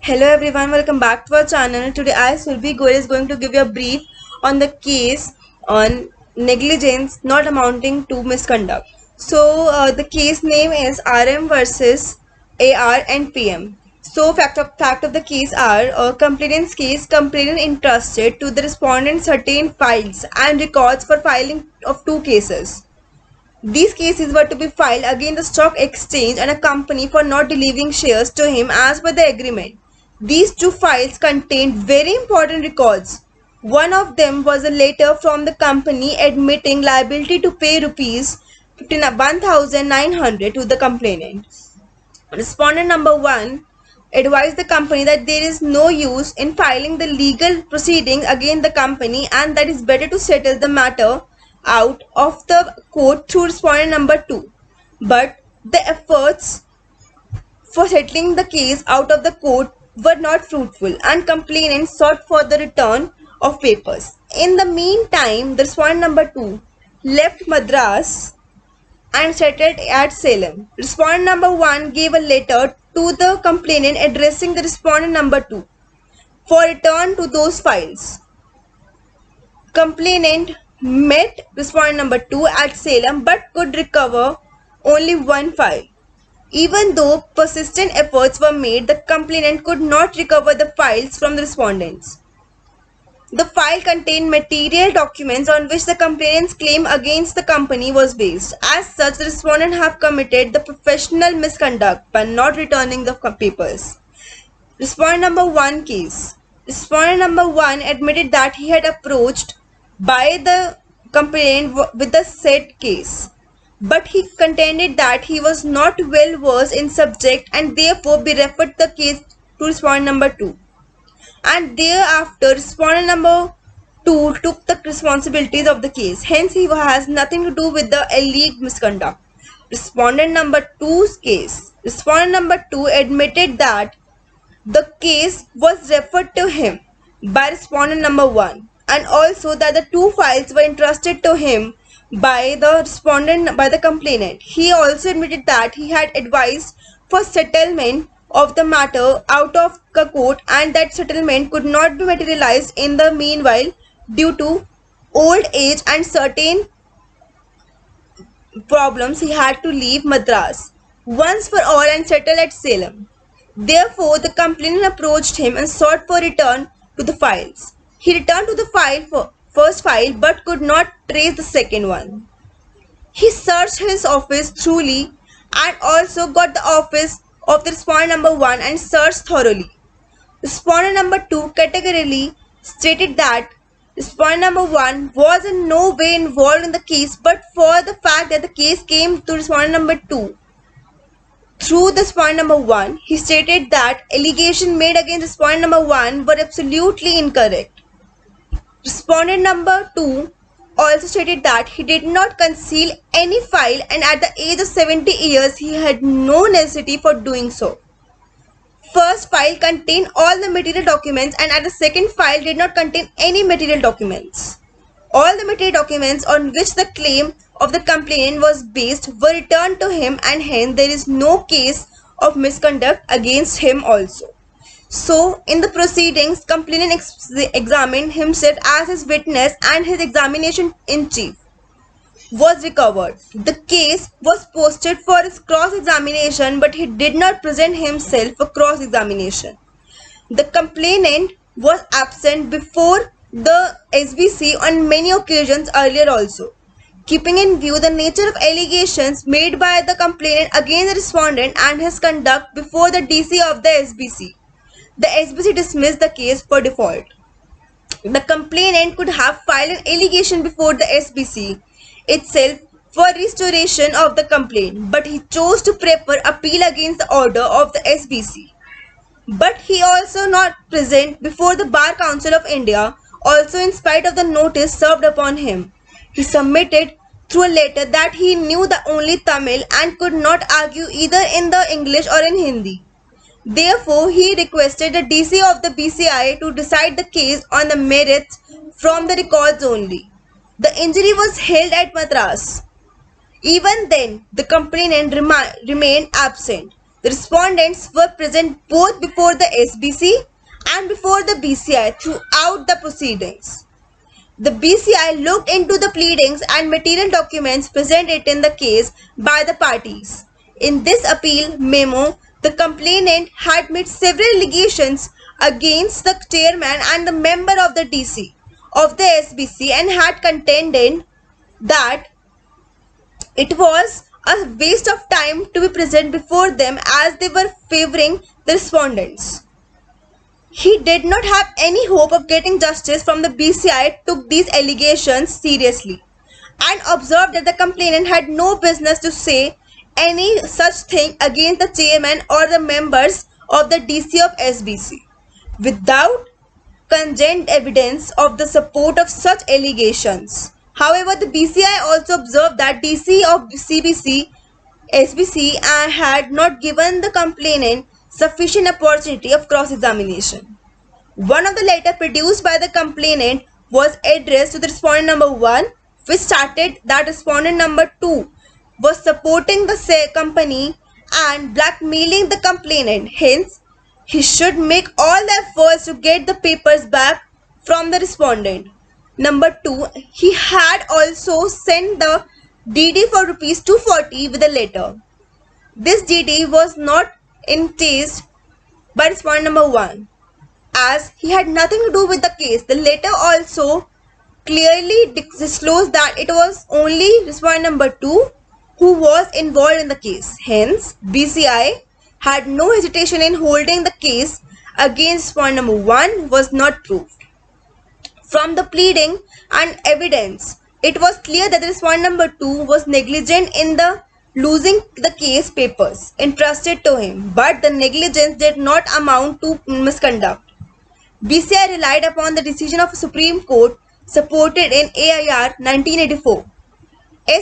Hello everyone, welcome back to our channel. Today I, Surbi Goel, is going to give you a brief on the case on negligence not amounting to misconduct. The case name is RM versus AR and PM. Fact of the case are complainant's case. Complainant entrusted to the respondent certain files and records for filing of two cases. These cases were to be filed against the stock exchange and a company for not delivering shares to him as per the agreement. These two files contained very important records. One of them was a letter from the company admitting liability to pay rupees 1,900 to the complainant. Respondent number 1 advised the company that there is no use in filing the legal proceedings against the company and that it's better to settle the matter out of the court through respondent number 2. But the efforts for settling the case out of the court were not fruitful and complainant sought for the return of papers. In the meantime, the respondent number 2 left Madras and settled at Salem. Respondent number 1 gave a letter to the complainant addressing the respondent number 2 for return to those files. Complainant met respondent number 2 at Salem but could recover only one file. Even though persistent efforts were made, the complainant could not recover the files from the respondents. The file contained material documents on which the complainant's claim against the company was based. As such, the respondent have committed the professional misconduct by not returning the papers. Respondent number 1 case. Respondent number 1 admitted that he had approached by the complainant with the said case, but he contended that he was not well versed in subject and therefore be referred the case to respondent number 2. And thereafter respondent number 2 took the responsibilities of the case. Hence, he has nothing to do with the alleged misconduct. Respondent number 2's case. Respondent number 2 admitted that the case was referred to him by respondent number 1 and also that the two files were entrusted to him by the complainant. He also admitted that he had advised for settlement of the matter out of the court and that settlement could not be materialized in the meanwhile due to old age and certain problems. He had to leave Madras once for all and settle at Salem. Therefore, the complainant approached him and sought for return to the files. He returned to the first file but could not trace the second one. He searched his office thoroughly and also got the office of the respondent number 1 and searched thoroughly. Respondent number 2 categorically stated that respondent number 1 was in no way involved in the case, but for the fact that the case came to respondent number 2 through the respondent number 1, he stated that allegations made against respondent number 1 were absolutely incorrect. Respondent number 2 also stated that he did not conceal any file and at the age of 70 years he had no necessity for doing so. First file contained all the material documents and at the second file did not contain any material documents. All the material documents on which the claim of the complainant was based were returned to him and hence there is no case of misconduct against him also. So, in the proceedings, complainant examined himself as his witness and his examination in chief was recovered. The case was posted for his cross-examination but he did not present himself for cross-examination. The complainant was absent before the SBC on many occasions earlier also. Keeping in view the nature of allegations made by the complainant against the respondent and his conduct before the DC of the SBC, the SBC dismissed the case for default. The complainant could have filed an allegation before the SBC itself for restoration of the complaint, but he chose to prefer appeal against the order of the SBC. But he also not present before the Bar Council of India, also in spite of the notice served upon him. He submitted through a letter that he knew the only Tamil and could not argue either in the English or in Hindi. Therefore, he requested the DC of the BCI to decide the case on the merits from the records only. The injury was held at Madras. Even then, the complainant remained absent. The respondents were present both before the SBC and before the BCI throughout the proceedings. The BCI looked into the pleadings and material documents presented in the case by the parties. In this appeal memo, the complainant had made several allegations against the chairman and the member of the DC of the SBC and had contended that it was a waste of time to be present before them as they were favoring the respondents. He did not have any hope of getting justice from the BCI, took these allegations seriously and observed that the complainant had no business to say any such thing against the chairman or the members of the DC of SBC without cogent evidence of the support of such allegations. However, the BCI also observed that DC of CBC SBC had not given the complainant sufficient opportunity of cross-examination. One of the letters produced by the complainant was addressed to the respondent number 1, which stated that respondent number 2 was supporting the company and blackmailing the complainant. Hence, he should make all the efforts to get the papers back from the respondent. Number 2, he had also sent the DD for rupees 240 with a letter. This DD was not enticed by respondent number 1 as he had nothing to do with the case. The letter also clearly disclosed that it was only respondent number 2 who was involved in the case. Hence, BCI had no hesitation in holding the case against respondent number 1 was not proved. From the pleading and evidence, it was clear that the respondent number 2 was negligent in the losing the case papers entrusted to him, but the negligence did not amount to misconduct. BCI relied upon the decision of the Supreme Court supported in AIR 1984,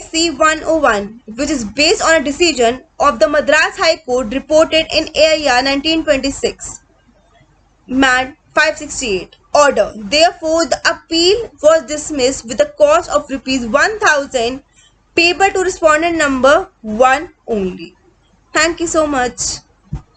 SC 101, which is based on a decision of the Madras High Court reported in AIR 1926, MAD 568 order. Therefore, the appeal was dismissed with the cost of rupees 1000 payable to respondent number 1 only. Thank you so much.